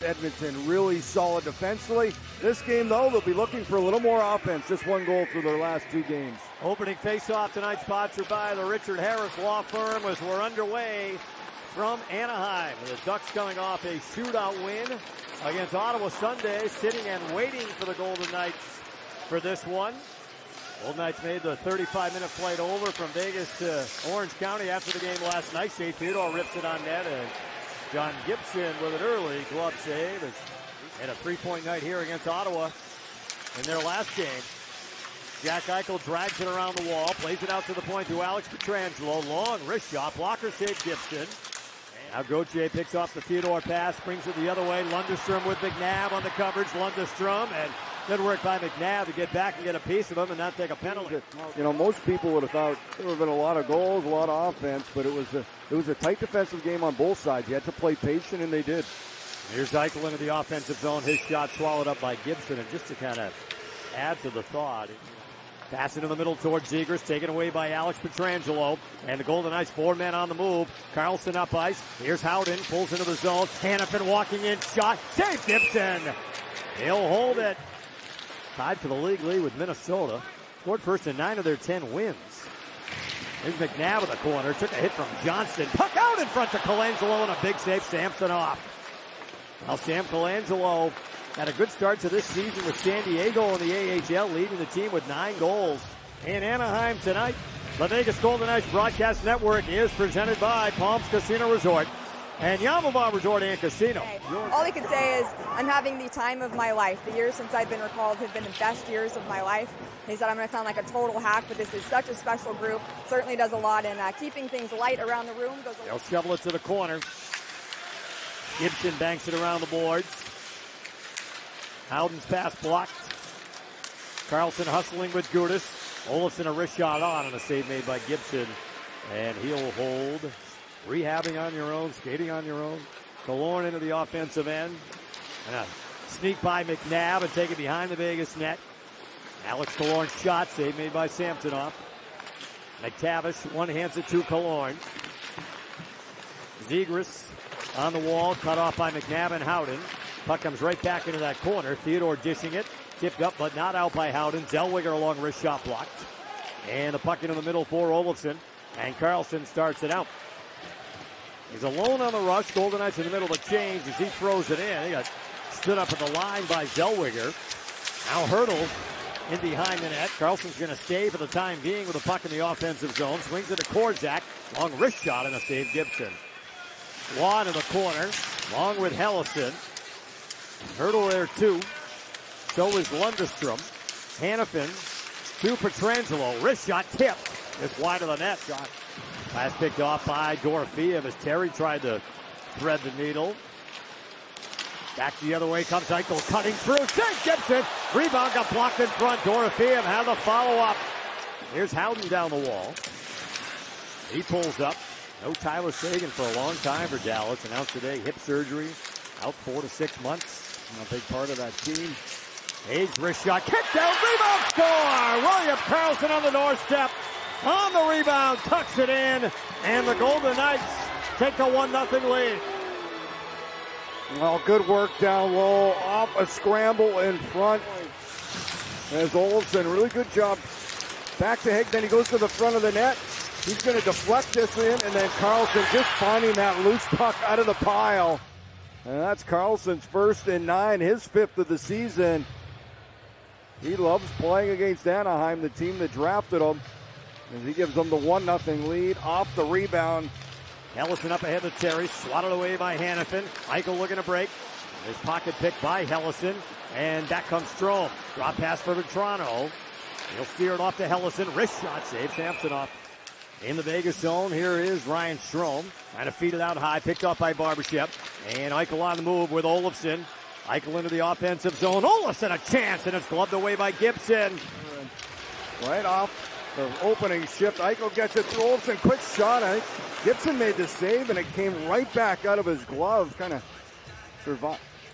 Edmonton really solid defensively. This game, though, they'll be looking for a little more offense. Just one goal through their last two games. Opening face-off tonight sponsored by the Richard Harris Law Firm as we're underway from Anaheim. The Ducks coming off a shootout win against Ottawa Sunday, sitting and waiting for the Golden Knights for this one. Golden Knights made the 35-minute flight over from Vegas to Orange County after the game last night. Shea Theodore rips it on net, and John Gibson with an early glove save. And a three-point night here against Ottawa in their last game. Jack Eichel drags it around the wall, plays it out to the point to Alex Pietrangelo. Long wrist shot, blocker save Gibson. Now Gauthier picks off the Theodore pass, brings it the other way. Lundestrom with McNabb on the coverage. Lundestrom, and good work by McNabb to get back and get a piece of him and not take a penalty. You know, most people would have thought there would have been a lot of goals, a lot of offense, but it was a tight defensive game on both sides. You had to play patient, and they did. Here's Eichel into the offensive zone. His shot swallowed up by Gibson, and just to kind of add to the thought, pass into the middle towards Zegras, taken away by Alex Pietrangelo. And the Golden Knights, 4 men on the move. Karlsson up ice. Here's Howden, pulls into the zone. Hanifin walking in, shot, save Gibson. He'll hold it. Tied for the league lead with Minnesota. Scored first in 9 of their 10 wins. Here's McNabb in the corner. Took a hit from Johnson. Puck out in front to Colangelo and a big save. Samsonov. Now Sam Colangelo had a good start to this season with San Diego in the AHL, leading the team with 9 goals. In Anaheim tonight, the Vegas Golden Knights Broadcast Network is presented by Palms Casino Resort and Yamava Resort and Casino. All I can say is I'm having the time of my life. The years since I've been recalled have been the best years of my life. He said I'm going to sound like a total hack, but this is such a special group. Certainly does a lot in keeping things light around the room. They'll shovel it to the corner. Gibson banks it around the boards. Howden's pass blocked. Karlsson hustling with Gudas. Olofsson a wrist shot on and a save made by Gibson. And he'll hold. Rehabbing on your own, skating on your own. Killorn into the offensive end. And a sneak by McNabb and take it behind the Vegas net. Alex Killorn's shot, save made by Samsonov. McTavish one-hands it to Killorn. Zegras on the wall, cut off by McNabb and Howden. Puck comes right back into that corner. Theodore dishing it. Tipped up but not out by Howden. Zellweger along wrist shot blocked. And the puck into the middle for Olofsson. And Karlsson starts it out. He's alone on the rush. Golden Knights in the middle of the change as he throws it in. He got stood up at the line by Zellweger. Now Hurdle in behind the net. Karlsson's going to stay for the time being with the puck in the offensive zone. Swings it to Korzak. Long wrist shot and a save Gibson. Watt in the corner. Long with Hellison. Hurdle there too. So is Lundestrom. Hanifin to Pietrangelo. Wrist shot tipped. It's wide of the net. Shot. Pass picked off by Dorofeev as Terry tried to thread the needle. Back the other way comes Eichel cutting through. Save Gibson. Rebound got blocked in front. Dorofeev had the follow-up. Here's Howden down the wall. He pulls up. No Tyler Seguin for a long time for Dallas. Announced today hip surgery. Out 4 to 6 months. A big part of that team. Hayes wrist shot. Kick down. Rebound score. William Karlsson on the doorstep. On the rebound. Tucks it in. And the Golden Knights take a 1-0 lead. Well, good work down low. Off a scramble in front. As Olofsson, really good job. Back to Higg. Then he goes to the front of the net. He's going to deflect this in, and then Karlsson just finding that loose puck out of the pile. And that's Karlsson's first in 9, his 5th of the season. He loves playing against Anaheim, the team that drafted him. And he gives them the 1-0 lead off the rebound. Hellison up ahead of Terry, swatted away by Hanifin. Eichel looking to break. His pocket picked by Hellison. And back comes Strome. Drop pass for Vetrano. He'll steer it off to Hellison. Wrist shot, save Samsonov. In the Vegas zone, here is Ryan Strome. Trying to feed it out high, picked off by Barbashev. And Eichel on the move with Olofsson. Eichel into the offensive zone. Olofsson a chance, and it's gloved away by Gibson. Right off the opening shift. Eichel gets it to Olofsson. Quick shot. I think Gibson made the save, and it came right back out of his glove. Kind of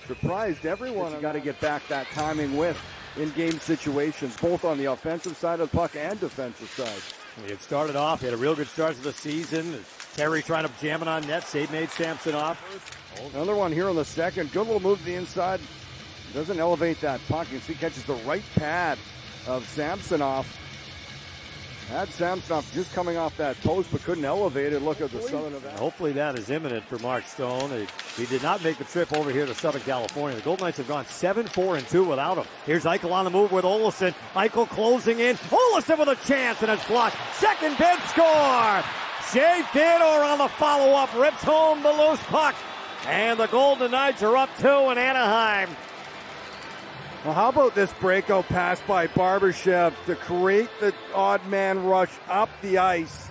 surprised everyone. You got to get back that timing with in-game situations, both on the offensive side of the puck and defensive side. He had started off, he had a real good start to the season. Terry trying to jam it on net, save made Samsonov. Another one here on the second. Good little move to the inside. Doesn't elevate that puck. You see, catches the right pad of Samsonov. Had Samsonov just coming off that post, but couldn't elevate it. Look at the Southern event. Hopefully that is imminent for Mark Stone. He did not make the trip over here to Southern California. The Golden Knights have gone 7-4-2 without him. Here's Eichel on the move with Olofsson. Eichel closing in. Olofsson with a chance, and it's blocked. Second bid score! Shea Theodore on the follow-up. Rips home the loose puck. And the Golden Knights are up 2 in Anaheim. Well, how about this breakout pass by Barbashev to create the odd man rush up the ice?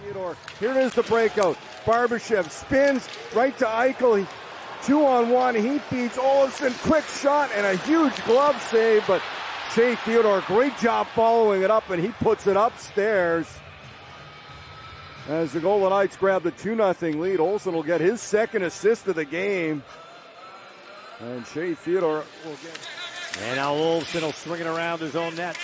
Here it is, the breakout. Barbashev spins right to Eichel. 2-on-1. He beats Olofsson. Quick shot and a huge glove save, but Shea Theodore, great job following it up, and he puts it upstairs. As the Golden Knights grab the 2-0 lead, Olsen will get his second assist of the game. And Shea Theodore will get... And now Olofsson will swing it around his own net.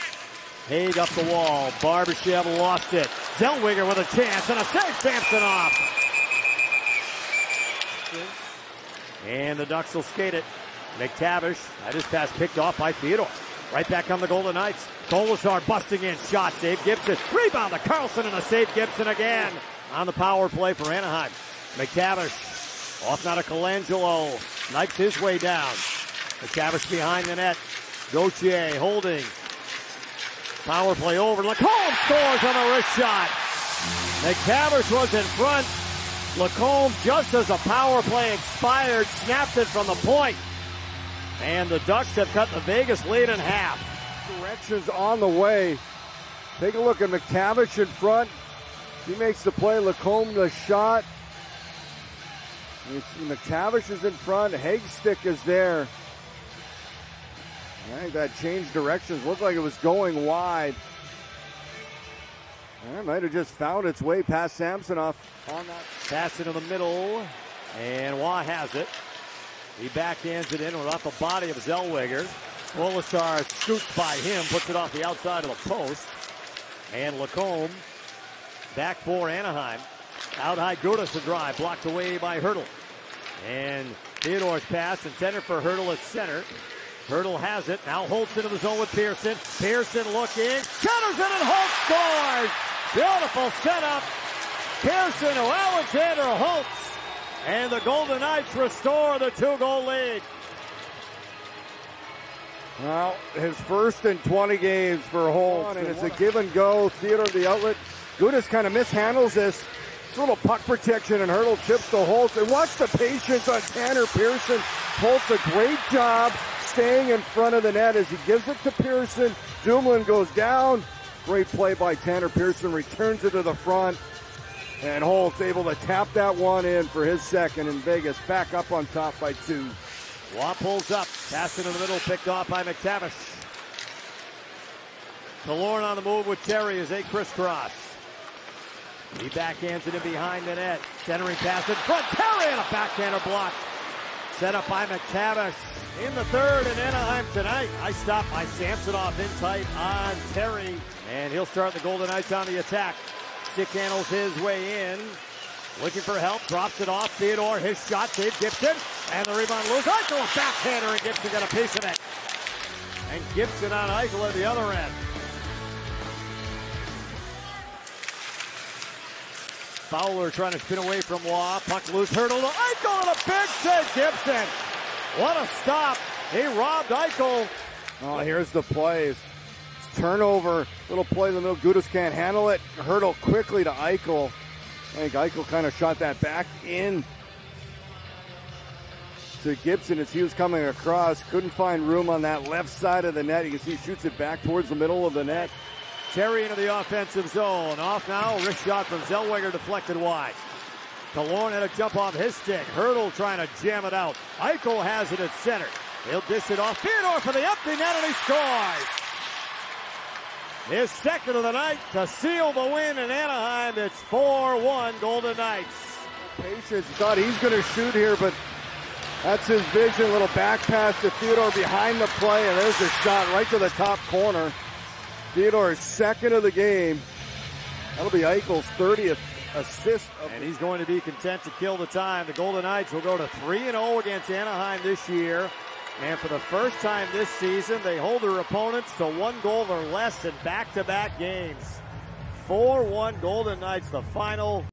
Haig up the wall. Barbashev lost it. Zellweger with a chance and a save. Samsonov. And the Ducks will skate it. McTavish had his pass picked off by Theodore. Right back on the Golden Knights. Kolesar busting in. Shot save. Gibson. Rebound to Carlson and a save. Gibson again on the power play for Anaheim. McTavish off now to Colangelo. Knifes his way down. McTavish behind the net. Gauthier holding. Power play over. Lacombe scores on the wrist shot. McTavish was in front. Lacombe, just as the power play expired, snapped it from the point. And the Ducks have cut the Vegas lead in half. Directions on the way. Take a look at McTavish in front. He makes the play. Lacombe the shot. You see McTavish is in front. Hagstick is there. I think that changed directions. Looked like it was going wide. It might have just found its way past Samsonov on that. Pass into the middle. And Waugh has it. He backhands it in off the body of Zellweger. Kolesar scoots by him, puts it off the outside of the post. And Lacombe back for Anaheim. Out high, Gudas to drive, blocked away by Hertl. And Theodore's pass intended for Hertl at center. Hertl has it, now Holtz into the zone with Pearson. Pearson looking, counters it and Holtz scores! Beautiful setup. Pearson to Alexander Holtz. And the Golden Knights restore the 2-goal lead. Well, his first in 20 games for Holtz. And it's a give and go. Theodore the outlet. Gudas kind of mishandles this. It's a little puck protection, and Hertl chips to Holtz. And watch the patience on Tanner Pearson. Holtz a great job staying in front of the net as he gives it to Pearson. Dumoulin goes down. Great play by Tanner Pearson. Returns it to the front. And Holtz able to tap that one in for his second in Vegas. Back up on top by 2. Waugh pulls up. Pass into the middle. Picked off by McTavish. Killorn on the move with Terry as they crisscross. He backhands it in behind the net. Centering pass in front. Terry and a backhander block. Set up by McTavish. In the third in Anaheim tonight. Nice stop by Samsonov in tight on Terry. And he'll start the Golden Knights on the attack. Stick handles his way in. Looking for help. Drops it off. Theodore. His shot. Save Gibson. And the rebound loose. Eichel a backhander, and Gibson got a piece of it. And Gibson on Eichel at the other end. Fowler trying to spin away from Waugh. Puck loose. Hertl to Eichel and a big save. Gibson. What a stop. He robbed Eichel. Oh, here's the plays. Turnover. Little play in the middle. Gudas can't handle it. Hertl quickly to Eichel. I think Eichel kind of shot that back in to Gibson as he was coming across. Couldn't find room on that left side of the net. You can see he shoots it back towards the middle of the net. Terry into the offensive zone. Off now. Wrist shot from Zellweger deflected wide. Killorn had a jump off his stick. Hertl trying to jam it out. Eichel has it at center. He'll dish it off. Theodore for the empty net, and he scores. His second of the night to seal the win in Anaheim. It's 4-1 Golden Knights. Patience. Thought he's going to shoot here, but that's his vision. Little back pass to Theodore behind the play, and there's a shot right to the top corner. Theodore's second of the game. That'll be Eichel's 30th assist. And he's going to be content to kill the time. The Golden Knights will go to 3-0 against Anaheim this year. And for the first time this season, they hold their opponents to 1 goal or less in back-to-back games. 4-1 Golden Knights, the final.